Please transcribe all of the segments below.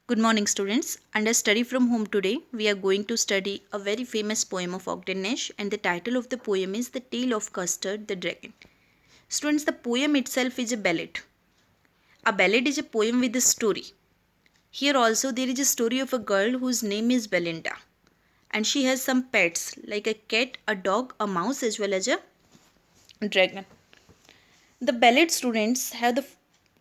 Good morning, students. Under study from home today, we are going to study a very famous poem of Ogden Nash, and the title of the poem is The Tale of Custard the Dragon. Students, the poem itself is a ballad. A ballad is a poem with a story. Here also there is a story of a girl whose name is Belinda, and she has some pets like a cat, a dog, a mouse, as well as a dragon. The ballad, students, have the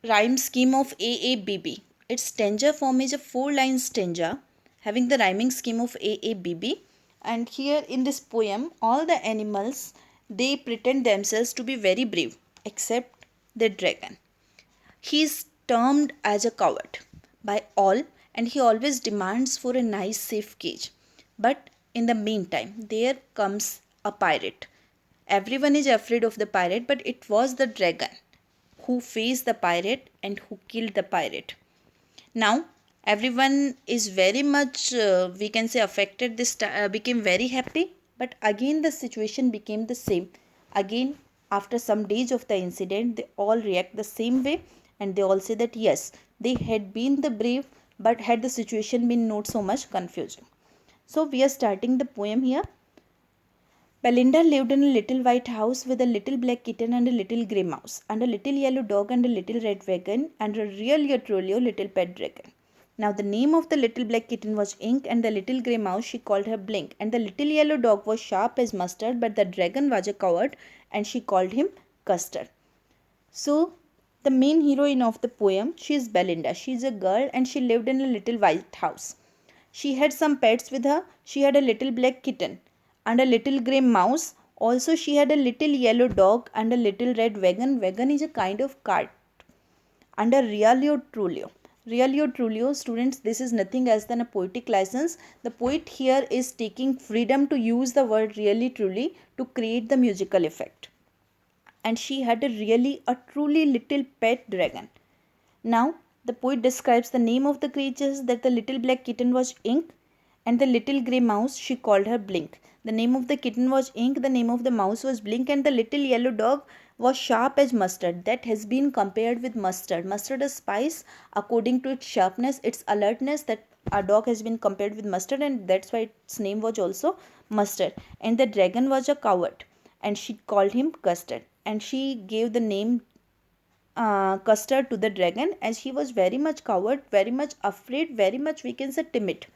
rhyme scheme of AABB. Its stanza form is a 4-line stanza having the rhyming scheme of AABB. And here in this poem, all the animals, they pretend themselves to be very brave except the dragon. He is termed as a coward by all, and he always demands for a nice safe cage. But in the meantime, there comes a pirate. Everyone is afraid of the pirate, but it was the dragon who faced the pirate and who killed the pirate. Now, everyone is very much, we can say, affected. This became very happy, but again the situation became the same. Again, after some days of the incident, they all react the same way, and they all say that yes, they had been the brave, but had the situation been not so much confusing. So we are starting the poem here. Belinda lived in a little white house with a little black kitten and a little grey mouse, and a little yellow dog and a little red wagon, and a real truly little pet dragon. Now the name of the little black kitten was Ink, and the little grey mouse she called her Blink, and the little yellow dog was sharp as mustard, but the dragon was a coward, and she called him Custard. So the main heroine of the poem, she is Belinda. She is a girl and she lived in a little white house. She had some pets with her. She had a little black kitten and a little grey mouse. Also, she had a little yellow dog and a little red wagon. Wagon is a kind of cart. And a realio trulio. Realio trulio, students, this is nothing else than a poetic license. The poet here is taking freedom to use the word really truly to create the musical effect. And she had a truly little pet dragon. Now, the poet describes the name of the creatures, that the little black kitten was Ink, and the little grey mouse she called her Blink. The name of the kitten was Ink, the name of the mouse was Blink, and the little yellow dog was sharp as mustard. That has been compared with mustard. Mustard is spice. According to its sharpness, its alertness, that a dog has been compared with mustard, and that's why its name was also mustard. And the dragon was a coward, and she called him Custard. And she gave the name Custard to the dragon, as he was very much coward, very much afraid, very much, we can say, timid.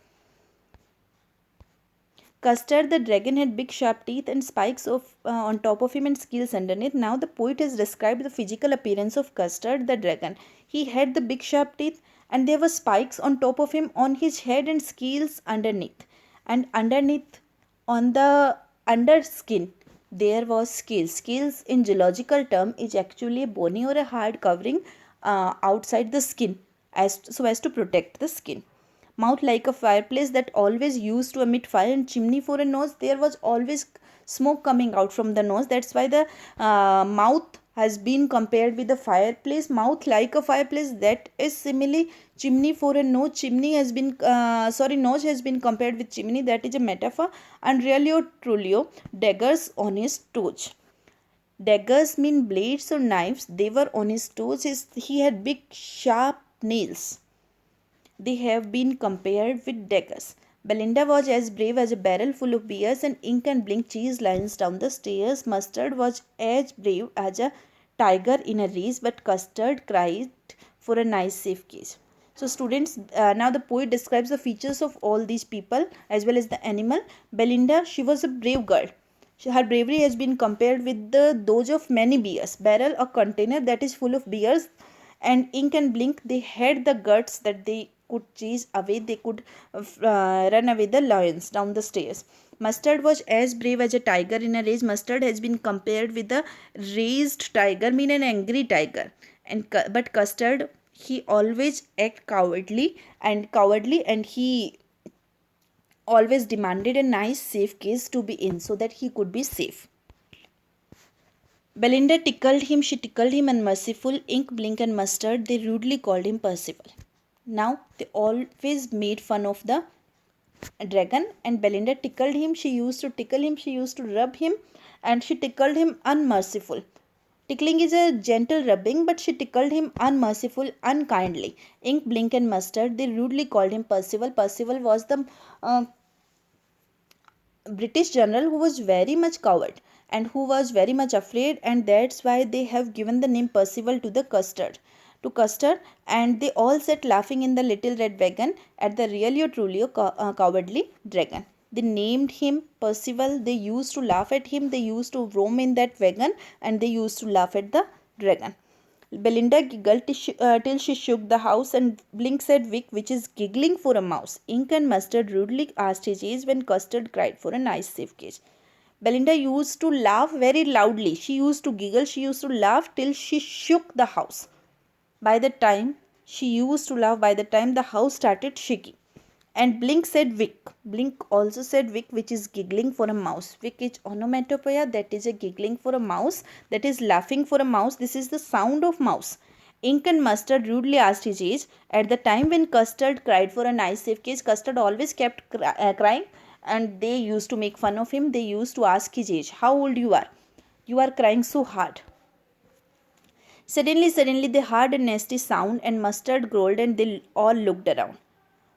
Custard the dragon had big sharp teeth and spikes on top of him and scales underneath. Now the poet has described the physical appearance of Custard the dragon. He had the big sharp teeth and there were spikes on top of him, on his head, and scales underneath. And underneath, on the underskin, there was scales. Scales in geological term is actually a bony or a hard covering outside the skin so as to protect the skin. Mouth like a fireplace that always used to emit fire, and chimney for a nose. There was always smoke coming out from the nose. That's why the mouth has been compared with the fireplace. Mouth like a fireplace, that is simile. Chimney for a nose. Chimney has been nose has been compared with chimney. That is a metaphor. And realio trulio, daggers on his toes. Daggers mean blades or knives. They were on his toes. He had big sharp nails. They have been compared with daggers. Belinda was as brave as a barrel full of beers, and Ink and Blink chased lions down the stairs. Mustard was as brave as a tiger in a race, but Custard cried for a nice safe cage. So students, now the poet describes the features of all these people as well as the animal. Belinda, she was a brave girl. Her bravery has been compared with those of many bears. Barrel, a container that is full of beers, and Ink and Blink, they had the guts that they could chase away, they could run away the lions down the stairs. Mustard was as brave as a tiger in a rage. Mustard has been compared with a raised tiger, mean an angry tiger. But Custard, he always act cowardly, and he always demanded a nice safe case to be in so that he could be safe. Belinda tickled him, she tickled him, and merciful Ink, Blink, and Mustard, they rudely called him Percival. Now they always made fun of the dragon, and Belinda tickled him. She used to tickle him, she used to rub him, and she tickled him unmerciful. Tickling is a gentle rubbing, but she tickled him unmerciful, unkindly. Ink, Blink, and Mustard, they rudely called him Percival. Percival was the uh, British general who was very much coward and who was very much afraid, and that's why they have given the name Percival to the custard. To custard, and they all sat laughing in the little red wagon at the really or truly cowardly dragon. They named him Percival. They used to laugh at him. They used to roam in that wagon, and they used to laugh at the dragon. Belinda giggled till she shook the house, and Blink said Vic, which is giggling for a mouse. Ink and Mustard rudely asked his age when Custard cried for a nice safe cage. Belinda used to laugh very loudly. She used to giggle, she used to laugh till she shook the house. By the time she used to laugh, by the time the house started shaking. And Blink said Vic. Blink also said Vic, which is giggling for a mouse. Vic is onomatopoeia, that is a giggling for a mouse, that is laughing for a mouse. This is the sound of mouse. Ink and Mustard rudely asked his age. At the time when Custard cried for a nice safe case, Custard always kept crying, and they used to make fun of him. They used to ask his age. How old you are? You are crying so hard. Suddenly, they heard a nasty sound, and Mustard growled, and they all looked around.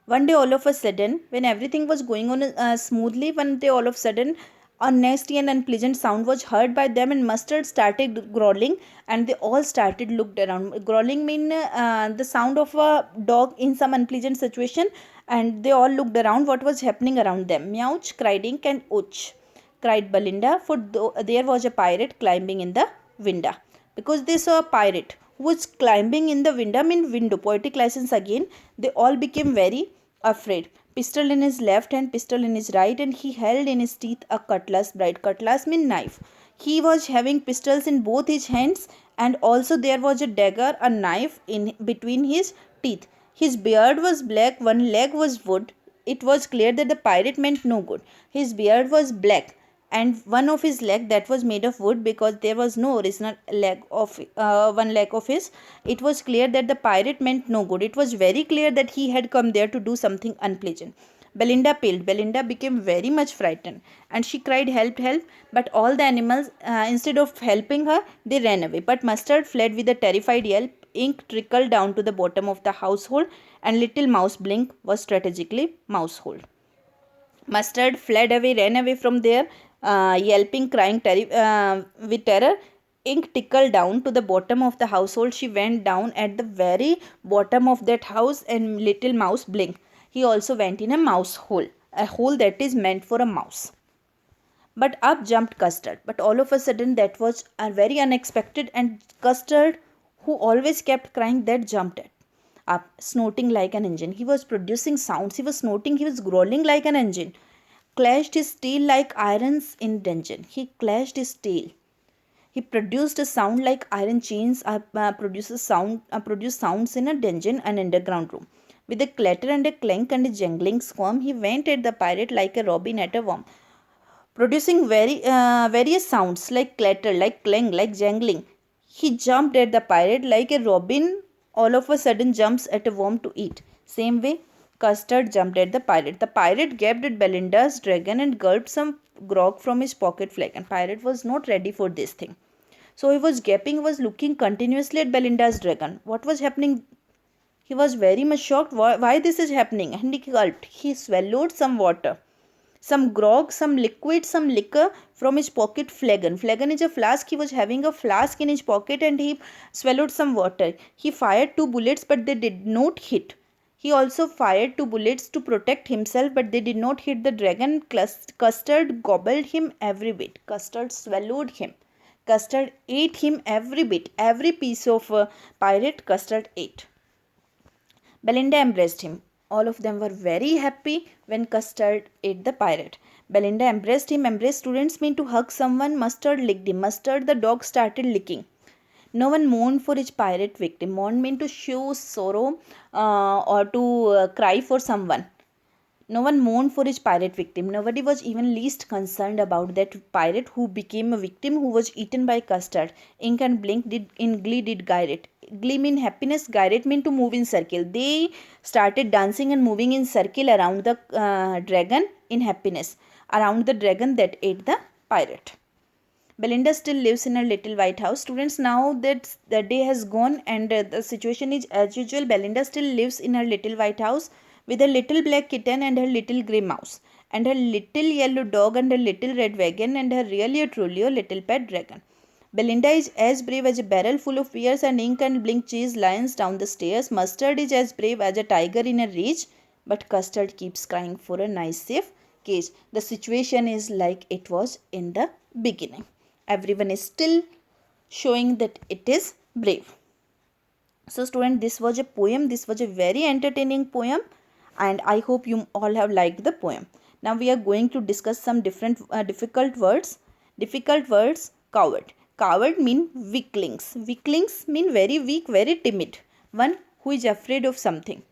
One day, all of a sudden, when everything was going on smoothly, one day, all of a sudden, a nasty and unpleasant sound was heard by them, and Mustard started growling, and they all started looked around. Growling mean the sound of a dog in some unpleasant situation, and they all looked around what was happening around them. Meouch, cried Ink, and ouch, cried Belinda, for there was a pirate climbing in the window. Because they saw a pirate who was climbing in the window, window, poetic license again, they all became very afraid. Pistol in his left hand, pistol in his right, and he held in his teeth a cutlass. Bright cutlass mean knife. He was having pistols in both his hands, and also there was a dagger, a knife in between his teeth. His beard was black, one leg was wood. It was clear that the pirate meant no good. His beard was black, and one of his leg that was made of wood, because there was no original leg of one leg of his. It was clear that the pirate meant no good. It was very clear that he had come there to do something unpleasant. Belinda paled. Belinda became very much frightened, and she cried, help, help. But all the animals, instead of helping her, they ran away. But Mustard fled with a terrified yelp. Ink trickled down to the bottom of the household, and little mouse Blink was strategically mousehold. Mustard fled away, ran away from there, yelping, crying with terror. Ink tickled down to the bottom of the household. She went down at the very bottom of that house, and little mouse Blink, he also went in a mouse hole, a hole that is meant for a mouse. But up jumped Custard. But all of a sudden, that was very unexpected, and Custard, who always kept crying, that jumped up, snorting like an engine. He was producing sounds. He was snorting. He was growling like an engine. Clashed his tail like irons in dungeon. He clashed his tail. He produced a sound like iron chains produce sounds in a dungeon, an underground room. With a clatter and a clank and a jangling squirm, he went at the pirate like a robin at a worm, producing various sounds like clatter, like clang, like jangling. He jumped at the pirate like a robin all of a sudden jumps at a worm to eat. Same way, Custard jumped at the pirate. The pirate gaped at Belinda's dragon and gulped some grog from his pocket flagon. Pirate was not ready for this thing. So he was gaping, was looking continuously at Belinda's dragon. What was happening? He was very much shocked why this is happening, and he gulped. He swallowed some water, some grog, some liquid, some liquor from his pocket flagon. Flagon is a flask. He was having a flask in his pocket, and he swallowed some water. He fired 2 bullets, but they did not hit. He also fired 2 bullets to protect himself, but they did not hit the dragon. Custard gobbled him every bit. Custard swallowed him. Custard ate him every bit. Every piece of pirate Custard ate. Belinda embraced him. All of them were very happy when Custard ate the pirate. Belinda embraced him. Embrace students mean to hug someone. Mustard licked him. Mustard the dog started licking. No one mourned for his pirate victim. Mourn mean to show sorrow or to cry for someone. No one mourned for his pirate victim. Nobody was even least concerned about that pirate who became a victim, who was eaten by Custard. Ink and Blink did in glee did gyrate. Glee mean happiness, gyrate mean to move in circle. They started dancing and moving in circle around the dragon in happiness, around the dragon that ate the pirate. Belinda still lives in her little white house. Students, now that the day has gone and the situation is as usual, Belinda still lives in her little white house with her little black kitten and her little grey mouse, and her little yellow dog and her little red wagon and her really or truly a little pet dragon. Belinda is as brave as a barrel full of fears and ink and blink cheese lions down the stairs. Mustard is as brave as a tiger in a rage, but Custard keeps crying for a nice safe cage. The situation is like it was in the beginning. Everyone is still showing that it is brave. So student, this was a poem. This was a very entertaining poem, and I hope you all have liked the poem. Now we are going to discuss some different difficult words. Difficult words. Coward. Coward mean weaklings. Weaklings mean very weak, very timid. One who is afraid of something.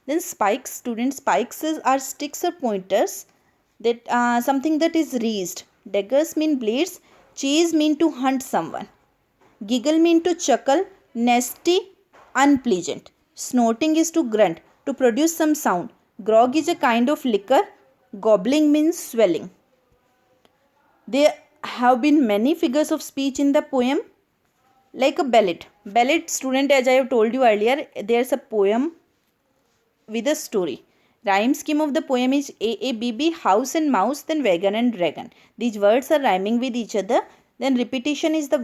Then spikes. Students, spikes are sticks or pointers. That something that is raised. Daggers mean blades. Chase mean to hunt someone. Giggle mean to chuckle. Nasty, unpleasant. Snorting is to grunt, to produce some sound. Grog is a kind of liquor. Gobbling means swelling. There have been many figures of speech in the poem, like a ballad. Ballad, student, as I have told you earlier, there's a poem with a story. Rhyme scheme of the poem is AABB, house and mouse, then wagon and dragon. These words are rhyming with each other. Then repetition is the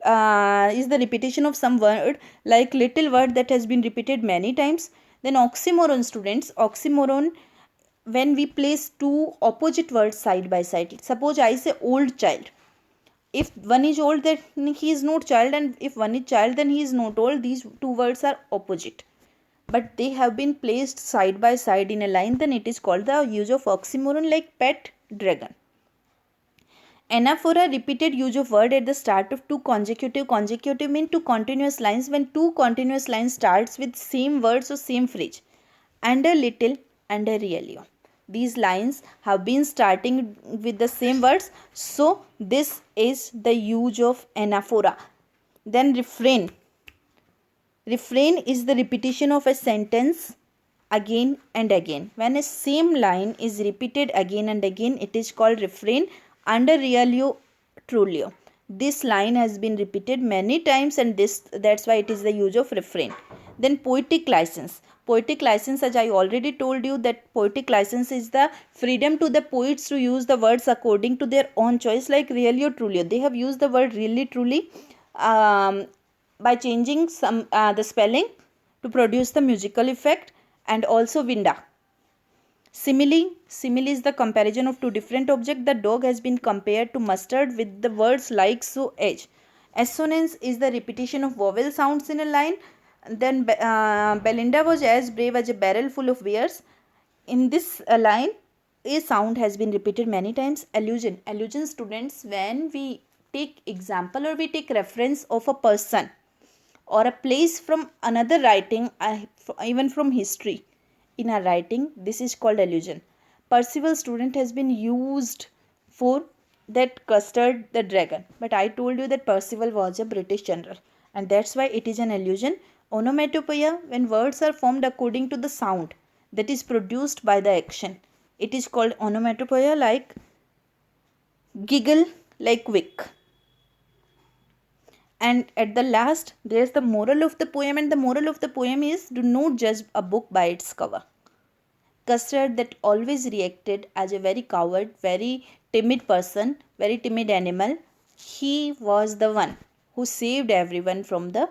repetition of some word, like little word that has been repeated many times. Then oxymoron, students. Oxymoron, when we place two opposite words side by side. Suppose I say old child. If one is old, then he is not child, and if one is child, then he is not old. These two words are opposite, but they have been placed side by side in a line, then it is called the use of oxymoron, like pet dragon. Anaphora, repeated use of word at the start of two consecutive mean two continuous lines, when two continuous lines starts with same words or same phrase. And a little and a really. These lines have been starting with the same words, so this is the use of anaphora. Then refrain. Refrain is the repetition of a sentence again and again. When a same line is repeated again and again, it is called refrain. Under realio, trulio. This line has been repeated many times, and that's why it is the use of refrain. Then poetic license. Poetic license, as I already told you, that poetic license is the freedom to the poets to use the words according to their own choice, like really or truly. They have used the word really, truly by changing some the spelling to produce the musical effect, and also winda. Simile. Simile is the comparison of two different objects. The dog has been compared to mustard with the words like, so, edge. Assonance is the repetition of vowel sounds in a line. Then Belinda was as brave as a barrel full of beers. In this line, a sound has been repeated many times. Allusion. Allusion, students, when we take example or we take reference of a person or a place from another writing, even from history, in our writing, this is called allusion. Percival, student, has been used for that Custard the dragon, but I told you that Percival was a British general, and that's why it is an allusion. Onomatopoeia, when words are formed according to the sound that is produced by the action, it is called onomatopoeia, like giggle, like wick. And at the last, there's the moral of the poem, and the moral of the poem is, do not judge a book by its cover. Custard, that always reacted as a very coward, very timid person, very timid animal, he was the one who saved everyone from the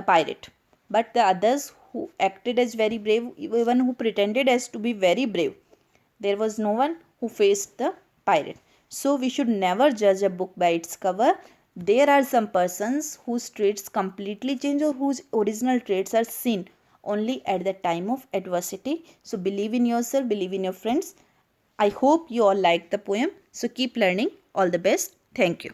pirate. But the others who acted as very brave, even who pretended as to be very brave, there was no one who faced the pirate. So we should never judge a book by its cover. There are some persons whose traits completely change, or whose original traits are seen only at the time of adversity. So believe in yourself, believe in your friends. I hope you all like the poem. So keep learning. All the best. Thank you.